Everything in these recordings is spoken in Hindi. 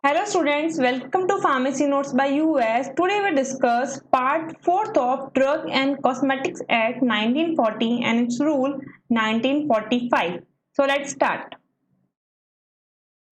Hello students, welcome to Pharmacy Notes by US. Today we discuss part 4th of Drug and Cosmetics Act 1940 and its rule 1945. So let's start.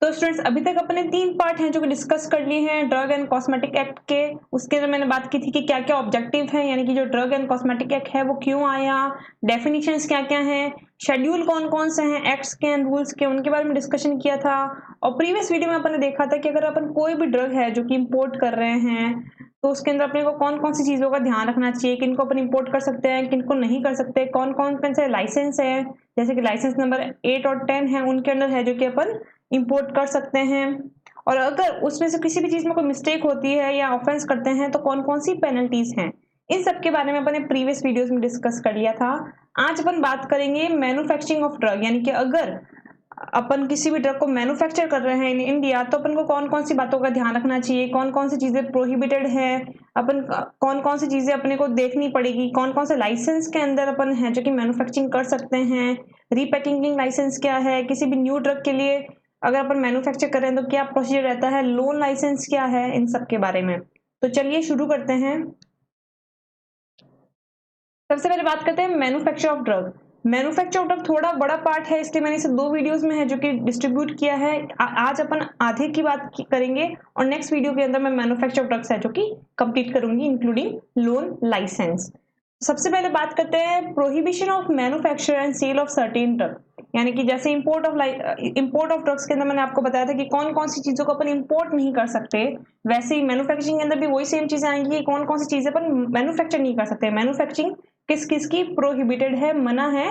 तो स्टूडेंट्स अभी तक अपने 3 पार्ट हैं जो कि डिस्कस कर लिए हैं ड्रग एंड कॉस्मेटिक एक्ट के। उसके अंदर मैंने बात की थी कि क्या क्या ऑब्जेक्टिव है, यानी कि जो ड्रग एंड कॉस्मेटिक एक्ट है वो क्यों आया, डेफिनेशंस क्या क्या हैं, शेड्यूल कौन कौन से हैं एक्ट्स के एंड रूल्स के, उनके बारे में डिस्कशन किया था। और प्रीवियस वीडियो में अपन ने देखा था कि अगर अपन कोई भी ड्रग है जो कि इम्पोर्ट कर रहे हैं तो उसके अंदर अपने को कौन कौन सी चीज़ों का ध्यान रखना चाहिए, किनको अपन इम्पोर्ट कर सकते हैं, किनको नहीं कर सकते, कौन कौन से लाइसेंस है, जैसे कि लाइसेंस नंबर 8 और 10 है उनके अंदर है जो कि अपन इंपोर्ट कर सकते हैं। और अगर उसमें से किसी भी चीज में कोई मिस्टेक होती है या ऑफेंस करते हैं तो कौन कौन सी पेनल्टीज हैं, इन सब के बारे में अपन ने प्रीवियस वीडियोस में डिस्कस कर लिया था। आज अपन बात करेंगे मैन्युफैक्चरिंग ऑफ ड्रग, यानी कि अगर अपन किसी भी ड्रग को मैन्युफैक्चर कर रहे हैं इन इंडिया तो अपन को कौन कौन सी बातों का ध्यान रखना चाहिए, कौन कौन सी चीजें प्रोहिबिटेड है, अपन कौन कौन सी चीजें अपने को देखनी पड़ेगी, कौन कौन से लाइसेंस के अंदर अपन है जो कि मैन्युफैक्चरिंग कर सकते हैं, रीपैकेजिंग लाइसेंस क्या है, किसी भी न्यू ड्रग के लिए अगर अपन मैन्युफैक्चर कर रहे हैं तो क्या प्रोसीजर रहता है, लोन लाइसेंस क्या है, इन सब के बारे में। तो चलिए शुरू करते हैं। सबसे पहले बात करते हैं manufacture of drug. Manufacture of drug थोड़ा बड़ा पार्ट है, इसलिए मैंने इसे 2 वीडियोस में है जो कि डिस्ट्रीब्यूट किया है। आज अपन आधे की बात करेंगे और नेक्स्ट वीडियो के अंदर मैं मैन्युफैक्चर ऑफ ड्रग्स है जो कि कंप्लीट करूंगी इंक्लूडिंग लोन लाइसेंस। सबसे पहले बात करते हैं prohibition of manufacture and sale of certain drug, यानी कि जैसे इंपोर्ट ऑफ ड्रग्स के अंदर मैंने आपको बताया था कि कौन कौन सी चीजों को अपन इंपोर्ट नहीं कर सकते, वैसे ही मैन्युफैक्चरिंग के अंदर भी वही सेम चीजें आएंगी कि कौन कौन सी चीजें अपन मैन्युफैक्चर नहीं कर सकते। मैन्युफैक्चरिंग किस किस की प्रोहिबिटेड है, मना है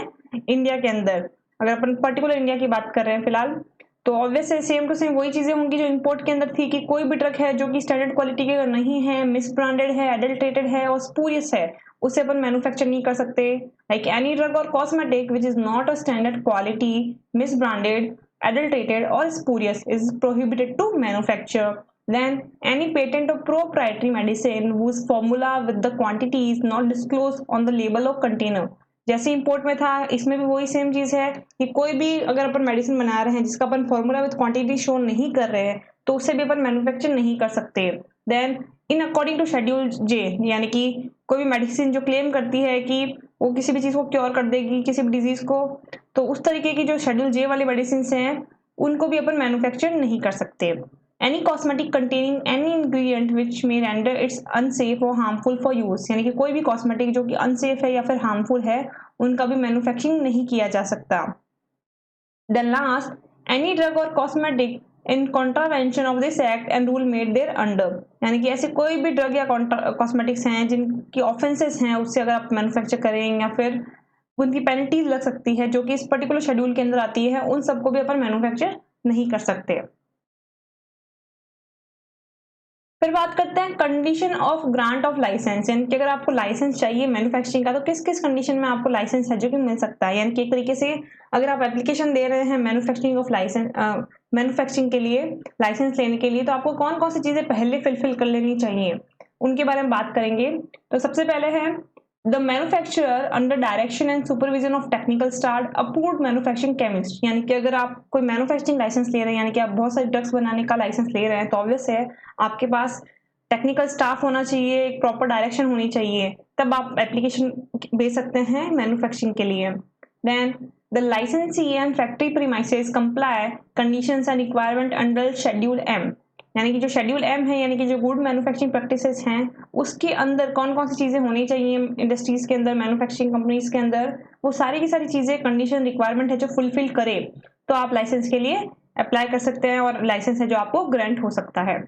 इंडिया के अंदर। अगर अपन पर्टिकुलर इंडिया की बात कर रहे हैं फिलहाल तो ऑब्वियस सेम टू सेम वही चीजें होंगी जो इंपोर्ट के अंदर थी कि कोई भी ड्रग है जो कि स्टैंडर्ड क्वालिटी के नहीं है, मिस ब्रांडेड है, एडल्ट्रेटेड है और स्पूरियस है, उसे अपन मैन्युफैक्चर नहीं कर सकते। लाइक एनी ड्रग और cosmetic which is not a standard quality, miss branded, adulterated or spurious is prohibited to manufacture. Then any patent of proprietary medicine whose formula with the quantity is not disclosed on the label of container, जैसे इंपोर्ट में था इसमें भी वही सेम चीज है कि कोई भी अगर अपन मेडिसिन बना रहे हैं जिसका अपन फॉर्मूला विद क्वांटिटी शो नहीं कर रहे हैं तो उससे भी अपन मैन्युफैक्चर नहीं कर सकते। Then in according to schedule J, यानी कि कोई भी मेडिसिन जो क्लेम करती है कि वो किसी भी चीज को क्योर कर देगी, किसी भी डिजीज को, तो उस तरीके की जो शेड्यूल जे वाली मेडिसिन हैं उनको भी अपन मैन्युफैक्चर नहीं कर सकते। Any cosmetic containing any ingredient which may render it's unsafe और हार्मफुल फॉर यूज, यानी कि कोई भी कॉस्मेटिक जो कि अनसेफ है या फिर हार्मफुल है उनका भी मैन्युफैक्चरिंग नहीं किया जा सकता। देन लास्ट, एनी ड्रग और cosmetic in contravention of this act and rule made thereunder, यानी कि ऐसे कोई भी ड्रग या कॉस्मेटिक्स हैं जिनकी ऑफेंसेस हैं उससे अगर आप मैन्युफैक्चर करें या फिर उनकी पेनल्टीज लग सकती है जो कि इस पर्टिकुलर शेड्यूल के अंदर आती है, उन सबको भी अपन मैन्युफैक्चर नहीं कर सकते। फिर बात करते हैं condition of grant of licence, यानी कि अगर आपको लाइसेंस चाहिए मैन्युफैक्चरिंग का तो किस किस कंडीशन में आपको लाइसेंस है जो कि मिल सकता है। यानी कि एक तरीके से अगर आप एप्लीकेशन दे रहे हैं मैन्युफैक्चरिंग ऑफ लाइसेंस, मैन्युफैक्चरिंग के लिए लाइसेंस लेने के लिए, तो आपको कौन कौन सी चीजें पहले फिलफिल कर लेनी चाहिए उनके बारे में बात करेंगे। तो सबसे पहले है the manufacturer under direction and supervision of technical staff approved manufacturing chemist, यानी कि अगर आप कोई मैन्युफैक्चरिंग लाइसेंस ले रहे हैं, यानी कि आप बहुत सारे ड्रग्स बनाने का लाइसेंस ले रहे हैं, तो ऑब्वियस है आपके पास टेक्निकल स्टाफ होना चाहिए, एक प्रॉपर डायरेक्शन होनी चाहिए, तब आप एप्लीकेशन दे सकते हैं मैन्युफैक्चरिंग के लिए। Then the licensee and factory premises comply conditions and requirement under schedule M, यानी कि जो शेड्यूल एम है यानी कि जो गुड मैन्युफैक्चरिंग प्रैक्टिसेस हैं उसके अंदर कौन कौन सी चीजें होनी चाहिए इंडस्ट्रीज के अंदर, मैन्युफैक्चरिंग कंपनीज के अंदर, वो सारी की सारी चीजें कंडीशन रिक्वायरमेंट है जो फुलफिल करे तो आप लाइसेंस के लिए अप्लाई कर सकते हैं और लाइसेंस है जो आपको ग्रांट हो सकता है।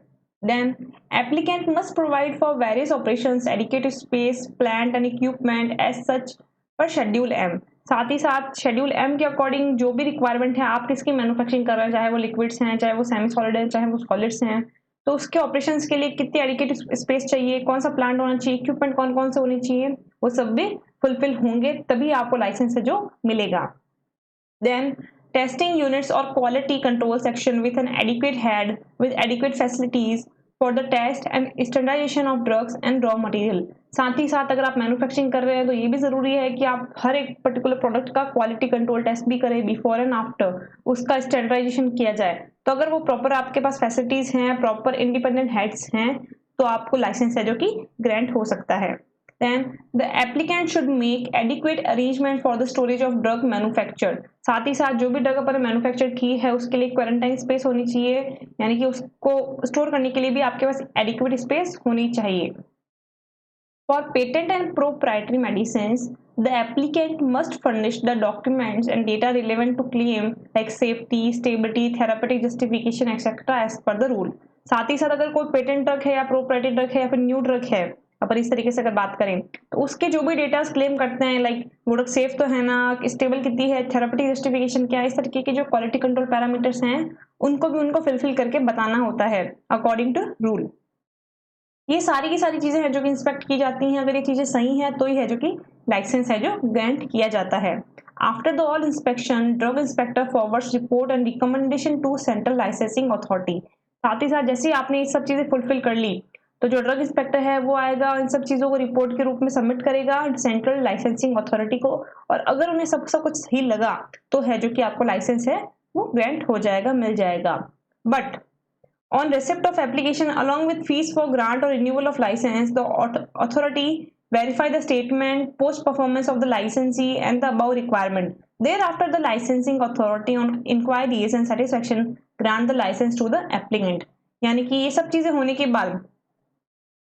Then applicant must provide for various operations adequate space, plant and equipment as such पर शेड्यूल एम, साथ ही साथ शेड्यूल एम के अकॉर्डिंग जो भी रिक्वायरमेंट है आप किसकी मैन्युफैक्चरिंग कर रहे हैं, चाहे वो लिक्विड्स हैं, चाहे वो सेमी सॉलिड है, चाहे वो सॉलिड्स हैं, तो उसके ऑपरेशंस के लिए कितनी एडिकेट स्पेस चाहिए, कौन सा प्लांट होना चाहिए, इक्विपमेंट कौन कौन से होने चाहिए, वो सब भी फुलफिल होंगे तभी आपको लाइसेंस है जो मिलेगा। देन टेस्टिंग यूनिट्स और quality control section with an adequate head with adequate facilities for the test and standardisation of drugs and raw material. साथ ही साथ अगर आप मैन्युफैक्चरिंग कर रहे हैं तो ये भी ज़रूरी है कि आप हर एक पर्टिकुलर प्रोडक्ट का क्वालिटी कंट्रोल टेस्ट भी करें बिफोर एंड आफ्टर, उसका स्टैंडर्डाइजेशन किया जाए। तो अगर वो प्रॉपर आपके पास फैसिलिटीज़ हैं, प्रॉपर इंडिपेंडेंट हेड्स हैं, तो आपको लाइसेंस है जो कि ग्रांट हो सकता है। Then the applicant should make adequate arrangement for the storage of drug manufactured। साथ ही साथ जो भी ड्रग अपन मैन्युफैक्चर की है उसके लिए क्वारंटाइन स्पेस होनी चाहिए, यानी कि उसको स्टोर करने के लिए भी आपके पास एडिक्वेट स्पेस होनी चाहिए। For patent and proprietary medicines, the applicant must furnish the documents and data relevant to claim like safety, stability, therapeutic justification, etc. as per the rule। साथ ही साथ अगर कोई पेटेंट ड्रग है या प्रोप्राइटरी ड्रग है या फिर न्यू ड्रग है, अपन इस तरीके से अगर बात करें तो उसके जो भी डेटास क्लेम करते हैं, लाइक वो ड्रग सेफ तो है ना, स्टेबल कितनी है, थेरापेटिक जस्टिफिकेशन क्या है, इस तरीके के जो क्वालिटी कंट्रोल पैरामीटर्स हैं उनको भी उनको फुलफिल करके बताना होता है अकॉर्डिंग टू रूल। ये सारी की सारी चीजें हैं जो कि इंस्पेक्ट की जाती हैं। अगर ये चीजें सही हैं तो ही है जो कि लाइसेंस है जो ग्रांट किया जाता है। After the all inspection, drug inspector forwards report and recommendation to central licensing authority. साथ ही साथ जैसे ही आपने ये सब चीजें फुलफिल कर ली तो जो ड्रग इंस्पेक्टर है वो आएगा, इन सब चीज़ों को रिपोर्ट के रूप में सबमिट करेगा सेंट्रल लाइसेंसिंग अथॉरिटी को, और अगर उन्हें सब कुछ सही लगा तो है जो कि आपको लाइसेंस है वो ग्रांट हो जाएगा, मिल जाएगा। But on receipt of application along with fees for grant और renewal of licence, the authority verify the statement, post performance of the licensee and the above requirement. Thereafter, the licensing authority on inquiries and satisfaction grant the license to the applicant। यानी कि ये सब चीजें होने के बाद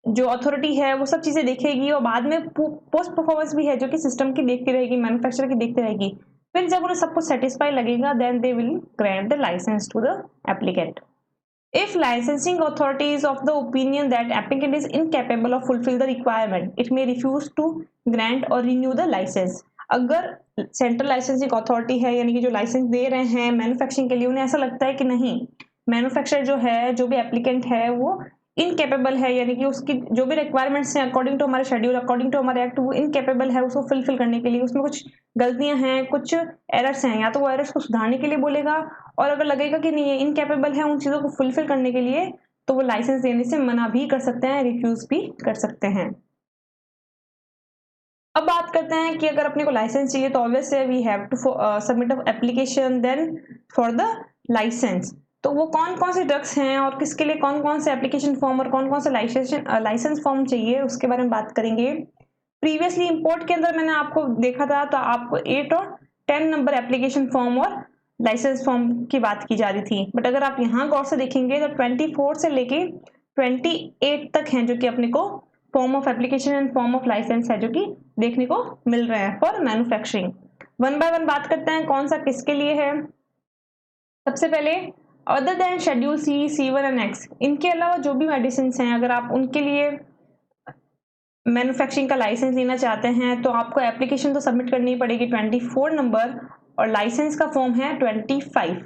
जो अथॉरिटी है वो सब चीजें देखेगी और बाद में पोस्ट परफॉर्मेंस भी है जो कि सिस्टम की देखती रहेगी, मैन्युफैक्चरर की देखती रहेगी। फिर जब उन्हें सब कुछ सेटिस्फाई लगेगा then they will grant the licence to the applicant. If licensing authority is of the opinion that applicant is incapable of fulfill the requirement, it may refuse to grant or renew the license। अगर सेंट्रल लाइसेंसिंग अथॉरिटी है यानी कि जो लाइसेंस दे रहे हैं मैन्युफैक्चरिंग के लिए, उन्हें ऐसा लगता है कि नहीं मैन्युफैक्चरर जो है, जो भी एप्लीकेंट है वो इनकेपेबल है, यानी कि उसकी जो भी रिक्वायरमेंट्स हैं अकॉर्डिंग टू हमारे शेड्यूल, अकॉर्डिंग टू हमारे एक्ट, वो इनकेपेबल है उसको फुलफिल करने के लिए, उसमें कुछ गलतियां हैं, कुछ एरर्स हैं, या तो वो एरर्स को सुधारने के लिए बोलेगा, और अगर लगेगा कि नहीं ये इनकेपेबल है उन चीज़ों को फुलफिल करने के लिए तो वो लाइसेंस देने से मना भी कर सकते हैं, रिफ्यूज भी कर सकते हैं। अब बात करते हैं कि अगर अपने को लाइसेंस चाहिए तो obviously we have to submit a application then for the licence. तो वो कौन कौन से ड्रग्स हैं और किसके लिए कौन कौन से एप्लीकेशन फॉर्म और कौन कौन से लाइसेंस फॉर्म चाहिए उसके बारे में बात करेंगे। प्रीवियसली इंपोर्ट के अंदर मैंने आपको देखा था तो आपको 8 और 10 नंबर एप्लीकेशन फॉर्म और लाइसेंस फॉर्म की बात की जा रही थी, बट अगर आप यहाँ गौर से देखेंगे तो 24 से लेके 28 तक हैं जो कि अपने को form of application and form of licence है जो कि देखने को मिल रहे हैं for manufacturing. One by one बात करते हैं कौन सा किसके लिए है। सबसे पहले other than schedule C, C1 and X, इनके अलावा जो भी मेडिसिन हैं अगर आप उनके लिए मैन्युफैक्चरिंग का लाइसेंस लेना चाहते हैं तो आपको एप्लीकेशन तो सबमिट करनी पड़ेगी 24 नंबर और लाइसेंस का फॉर्म है 25।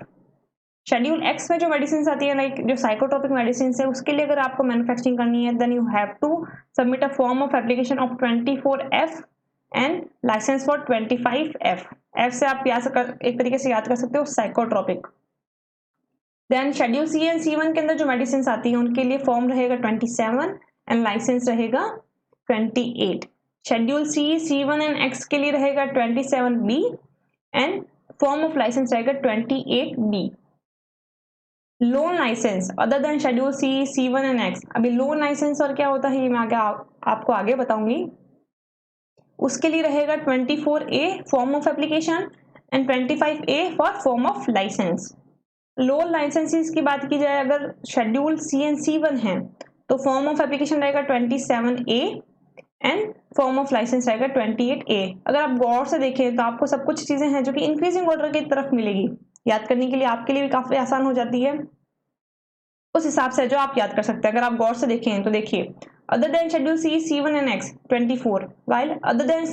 शेड्यूल एक्स में जो मेडिसिन आती है लाइक जो साइकोट्रोपिक मेडिसिन है उसके लिए अगर आपको मैन्युफैक्चरिंग करनी है then you have to submit a form of application of 24F and licence for 25F। F से आप एक तरीके से याद कर सकते हो psychotropic. Then schedule c and C1 के अंदर जो मेडिसिन आती है उनके लिए फॉर्म रहेगा 27 एंड लाइसेंस रहेगा 28। Schedule C, C1 and X के लिए रहेगा 27B and form of licence रहेगा 28B। Loan licence other than schedule C, C1 and X। अभी लोन लाइसेंस और क्या होता है ये मैं आपको आगे बताऊंगी। उसके लिए रहेगा 24A form of application and 25A for form of licence. Loan licences की बात की जाए अगर शेड्यूल सी एंड C1 है तो फॉर्म ऑफ एप्लीकेशन रहेगा 27A and form of licence रहेगा 28A। अगर आप गौर से देखें तो आपको सब कुछ चीजें हैं जो कि इंक्रीजिंग ऑर्डर की तरफ मिलेगी, याद करने के लिए आपके लिए भी काफी आसान हो जाती है उस हिसाब से जो आप याद कर सकते हैं। अगर आप गौर से देखें तो देखिए other than schedule C, C1 and X 24 while other than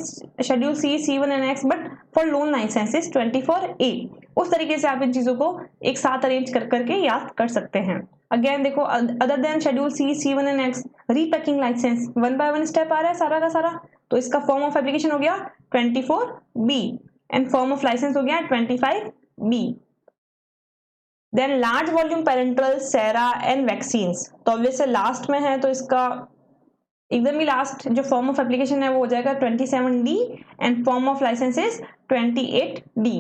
schedule C, C1 and X but for loan licences 24A। उस तरीके से आप इन चीजों को एक साथ अरेंज कर करके याद कर सकते हैं। अगेन देखो other than schedule C, C1 and X repacking licence one by one step आ रहा है सारा का सारा, तो इसका फॉर्म ऑफ एप्लीकेशन हो गया 24B and form of licence हो गया 25B। Then large volume parenteral sera and vaccines, तो ऑब्वियस लास्ट में है तो इसका एकदम ही लास्ट जो फॉर्म ऑफ एप्लीकेशन है वो हो जाएगा 27D and form of licence is 28D।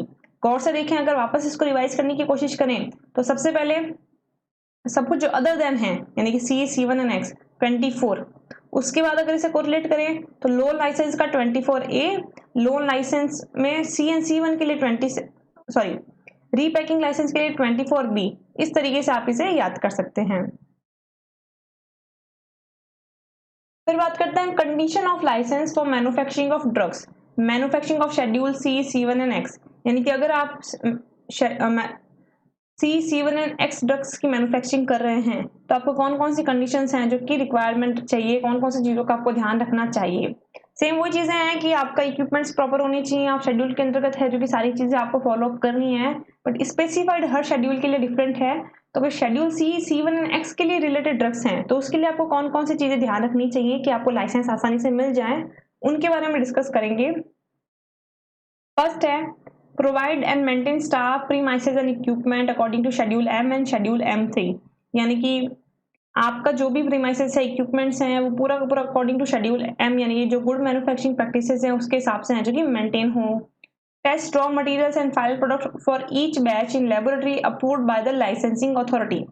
गौर से देखें, अगर वापस इसको रिवाइज करने की कोशिश करें तो सबसे पहले सब कुछ जो अदर देन है यानी कि C, C1 एंड X 24, उसके बाद अगर इसे कोरिलेट करें तो लोन लाइसेंस का 24A, लोन लाइसेंस में C एंड C1 के लिए रीपैकिंग लाइसेंस के लिए 24B। इस तरीके से आप इसे याद कर सकते हैं। फिर बात करते हैं condition of licence for manufacturing of drugs, manufacturing of schedule C, C1 and X, यानी कि अगर आप C, C1 and X drugs की मैन्युफैक्चरिंग कर रहे हैं तो आपको कौन कौन सी कंडीशंस हैं जो कि रिक्वायरमेंट चाहिए, कौन कौन सी चीज़ों का आपको ध्यान रखना चाहिए। सेम वही चीज़ें हैं कि आपका इक्विपमेंट्स प्रॉपर होनी चाहिए, आप शेड्यूल के अंतर्गत है जो कि सारी चीज़ें आपको फॉलो अप करनी है, बट स्पेसिफाइड हर शेड्यूल के लिए डिफरेंट है। तो अगर schedule C, C1 and X के लिए रिलेटेड ड्रग्स हैं तो उसके लिए आपको कौन कौन सी चीज़ें ध्यान रखनी चाहिए कि आपको लाइसेंस आसानी से मिल जाए, उनके बारे में डिस्कस करेंगे। फर्स्ट है provide and maintain staff premises and equipment according to schedule M and schedule M3, यानी कि आपका जो भी प्रीमाइसेस है, इक्विपमेंट्स हैं, वो पूरा का पूरा अकॉर्डिंग टू शेड्यूल M यानी कि जो गुड मैन्युफैक्चरिंग प्रैक्टिसेस हैं उसके हिसाब से हैं जो कि मेंटेन हो। Test raw materials and file product for each batch in laboratory approved by the licensing authority,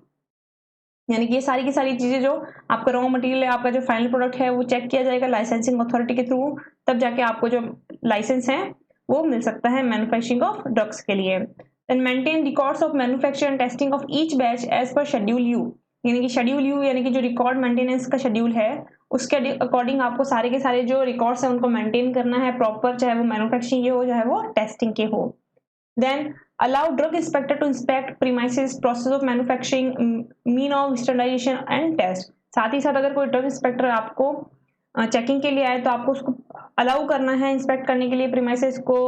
यानी कि ये सारी की सारी चीज़ें जो आपका रॉ मटेरियल है, आपका जो फाइनल प्रोडक्ट है वो चेक किया जाएगा लाइसेंसिंग अथॉरिटी के थ्रू, तब जाके आपको जो लाइसेंस है वो मिल सकता है मैन्युफैक्चरिंग ऑफ ड्रग्स के लिए। Then maintain records of manufacture and testing of each batch as per schedule U, यानी कि शेड्यूल यू यानी कि जो रिकॉर्ड मेंटेनेंस का शेड्यूल है उसके अकॉर्डिंग आपको सारे के सारे जो रिकॉर्ड्स हैं उनको मेंटेन करना है प्रॉपर, चाहे वो मैन्युफैक्चरिंग के हो चाहे वो टेस्टिंग के हो। Then allow drug inspector to inspect premises process of manufacturing, mean of standardisation and test, साथ ही साथ अगर कोई ड्रग इंस्पेक्टर आपको चेकिंग के लिए आए तो आपको उसको अलाउ करना है इंस्पेक्ट करने के लिए प्रीमाइसेस को,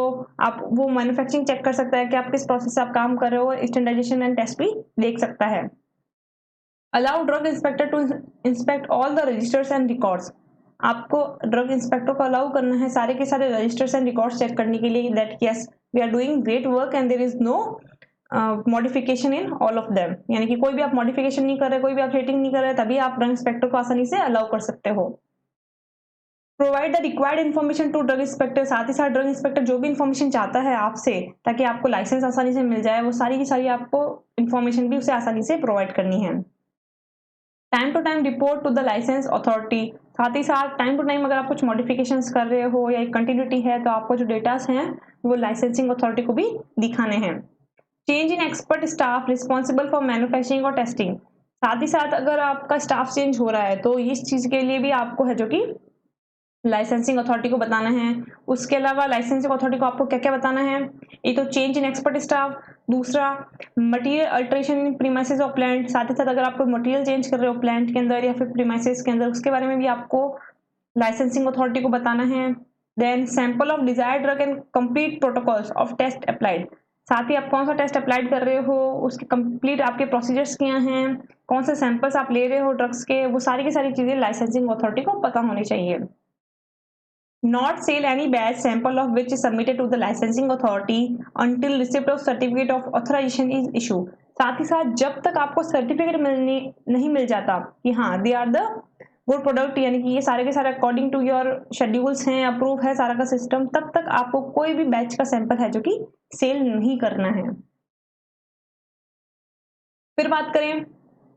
आप वो मैन्युफैक्चरिंग चेक कर सकता है कि आप किस प्रोसेस से आप काम कर रहे हो, स्टैंडर्डाइजेशन एंड टेस्ट भी देख सकता है। Allow drug inspector to inspect all the registers and records, आपको ड्रग इंस्पेक्टर को अलाउ करना है सारे के सारे रजिस्टर्स एंड रिकॉर्ड्स चेक करने के लिए that yes we are doing great work and there is no modification in all of them, यानी कि कोई भी आप मॉडिफिकेशन नहीं कर रहे, कोई भी आप रेटिंग नहीं कर रहे, तभी आप ड्रग इंस्पेक्टर को आसानी से अलाउ कर सकते हो। Provide the required information to drug inspector, साथ ही साथ ड्रग इंस्पेक्टर जो भी इन्फॉर्मेशन चाहता है आपसे ताकि आपको लाइसेंस आसानी से मिल जाए, वो सारी की सारी आपको इन्फॉर्मेशन भी उसे आसानी से प्रोवाइड करनी है। Time to time report to the licence authority, साथ ही साथ टाइम टू टाइम अगर आप कुछ मॉडिफिकेशंस कर रहे हो या एक कंटिन्यूटी है तो आपको जो डेटास हैं वो लाइसेंसिंग अथॉरिटी को भी दिखाने हैं। Change in expert staff responsible for manufacturing और टेस्टिंग, साथ ही साथ अगर आपका स्टाफ चेंज हो रहा है तो इस चीज़ के लिए भी आपको है जो कि लाइसेंसिंग अथॉरिटी को बताना है। उसके अलावा लाइसेंसिंग अथॉरिटी को आपको क्या क्या बताना है, एक तो चेंज इन एक्सपर्ट स्टाफ, दूसरा material alteration in premises of plant, साथ ही साथ अगर आपको मटेरियल चेंज कर रहे हो प्लांट के अंदर या फिर प्रीमाइसेस के अंदर उसके बारे में भी आपको लाइसेंसिंग अथॉरिटी को बताना है। Then sample of desired drug and complete protocols of test applied, साथ ही आप कौन सा टेस्ट अप्लाइड कर रहे हो, उसके कंप्लीट आपके प्रोसीजर्स क्या हैं, कौन से सैंपल्स आप ले रहे हो ड्रग्स के, वो सारी की सारी चीज़ें लाइसेंसिंग अथॉरिटी को पता होनी चाहिए। Not sell any batch sample of which is submitted to the licensing authority until receipt of certificate of authorization is issued, साथ ही साथ जब तक आपको सर्टिफिकेट नहीं मिल जाता कि हाँ they are the good product, यानी कि ये सारे के सारे अकॉर्डिंग टू योर शेड्यूल्स हैं, अप्रूव है सारा का सिस्टम, तब तक आपको कोई भी बैच का सैंपल है जो कि सेल नहीं करना है। फिर बात करें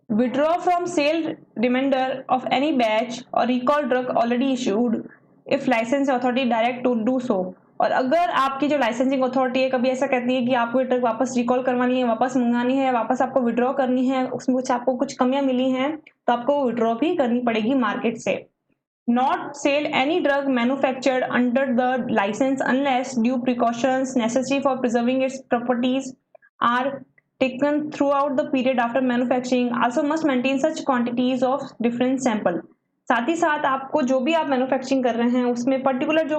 withdraw from sale reminder of any batch और recall drug already issued if licence authority direct to do so, और अगर आपकी जो लाइसेंसिंग अथॉरिटी है कभी ऐसा कहती है कि आपको ये ड्रग वापस रिकॉल करवानी है, वापस मंगानी है, वापस आपको विड्रॉ करनी है, उसमें कुछ आपको कुछ कमियां मिली हैं तो आपको विड्रॉ भी करनी पड़ेगी मार्केट से। Not sell any drug manufactured under the licence unless due precautions necessary for preserving its properties are taken throughout the period after manufacturing, also must maintain such quantities of different sample, साथ ही साथ आपको जो भी आप मैन्युफैक्चरिंग कर रहे हैं उसमें पर्टिकुलर जो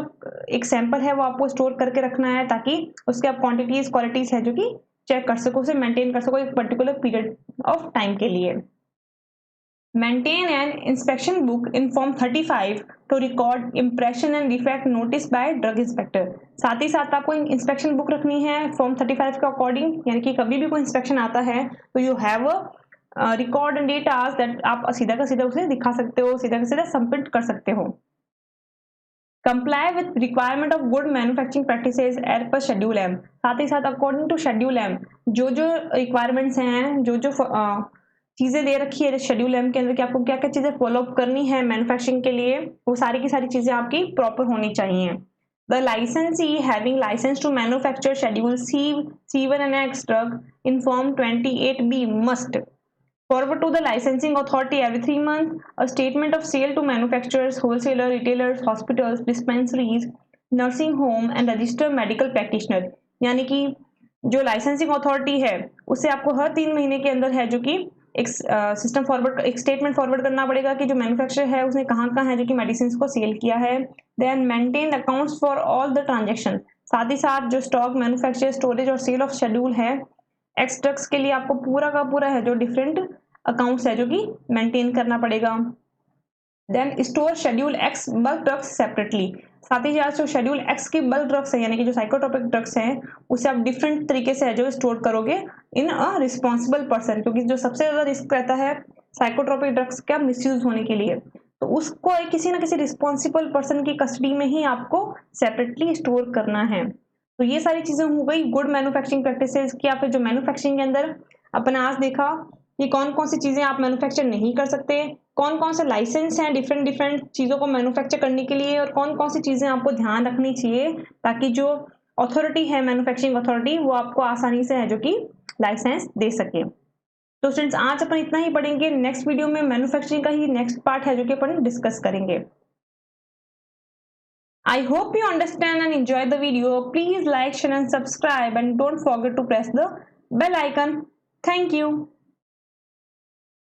एक सैंपल है वो आपको स्टोर करके रखना है ताकि उसके आप क्वांटिटीज क्वालिटीज है जो कि चेक कर सको, उसे मेंटेन कर सको एक पर्टिकुलर पीरियड ऑफ टाइम के लिए। Maintain an inspection book in Form 35 to record impression and defect notice by drug inspector. साथ ही साथ आपको इंस्पेक्शन बुक रखनी है फॉर्म 35 के अकॉर्डिंग, यानी कि कभी भी कोई इंस्पेक्शन आता है तो you have a record and datas that आप सीधा का सीधा उसे दिखा सकते हो, सीधा का सीधा सबमिट कर सकते हो. Comply with requirement of good manufacturing practices as per schedule M. साथ ही साथ अकॉर्डिंग टू शेड्यूल एम जो जो रिक्वायरमेंट्स हैं, जो जो चीज़ें दे रखी है शेड्यूल एम के अंदर कि आपको क्या क्या चीज़ें फॉलोअप करनी है मैन्युफैक्चरिंग के लिए, वो सारी की सारी चीज़ें आपकी प्रॉपर होनी चाहिए. The licensee having license to manufacture schedule C, C1 and X drug in Form 28B must forward to the licensing authority every 3 months a statement of sale to manufacturers, wholesaler, retailers, hospitals, dispensaries, nursing home and register medical practitioner. यानी कि जो लाइसेंसिंग अथॉरिटी है उसे आपको हर 3 महीने के अंदर है जो कि एक सिस्टम फॉरवर्ड, एक स्टेटमेंट फॉरवर्ड करना पड़ेगा कि जो मैन्युफैक्चरर है उसने कहाँ कहाँ है जो कि मेडिसिन को सेल किया है. Then maintain accounts for all the transaction. साथ ही साथ जो स्टॉक, मैन्युफैक्चर, स्टोरेज और सेल ऑफ शेड्यूल है एक्स ड्रग्स के लिए आपको पूरा का पूरा है जो डिफरेंट अकाउंट्स है जो कि मेंटेन करना पड़ेगा. Then store schedule X bulk drugs separately. साथ ही साथ जो शेड्यूल एक्स की बल्क ड्रग्स है यानी कि जो साइकोट्रोपिक ड्रग्स हैं उसे आप डिफरेंट तरीके से है जो स्टोर करोगे इन अ रिस्पॉन्सिबल पर्सन, क्योंकि जो सबसे ज़्यादा रिस्क रहता है साइकोट्रोपिक ड्रग्स का मिसयूज होने के लिए, तो उसको किसी ना किसी रिस्पॉन्सिबल पर्सन की कस्टडी में ही आपको सेपरेटली स्टोर करना है. तो ये सारी चीज़ें हो गई गुड मैन्युफैक्चरिंग प्रैक्टिसेस की. या फिर जो मैन्युफैक्चरिंग के अंदर अपन आज देखा कि कौन कौन सी चीज़ें आप मैन्युफैक्चर नहीं कर सकते, कौन कौन से लाइसेंस हैं डिफरेंट डिफरेंट चीज़ों को मैन्युफैक्चर करने के लिए, और कौन कौन सी चीज़ें आपको ध्यान रखनी चाहिए ताकि जो अथॉरिटी है मैन्युफैक्चरिंग अथॉरिटी वो आपको आसानी से है जो कि लाइसेंस दे सके. तो स्टूडेंट्स आज अपन इतना ही पढ़ेंगे. नेक्स्ट वीडियो में मैन्युफैक्चरिंग का ही नेक्स्ट पार्ट है जो कि अपन डिस्कस करेंगे. I hope you understand and enjoy the video. Please like, share and subscribe and don't forget to press the bell icon. Thank you.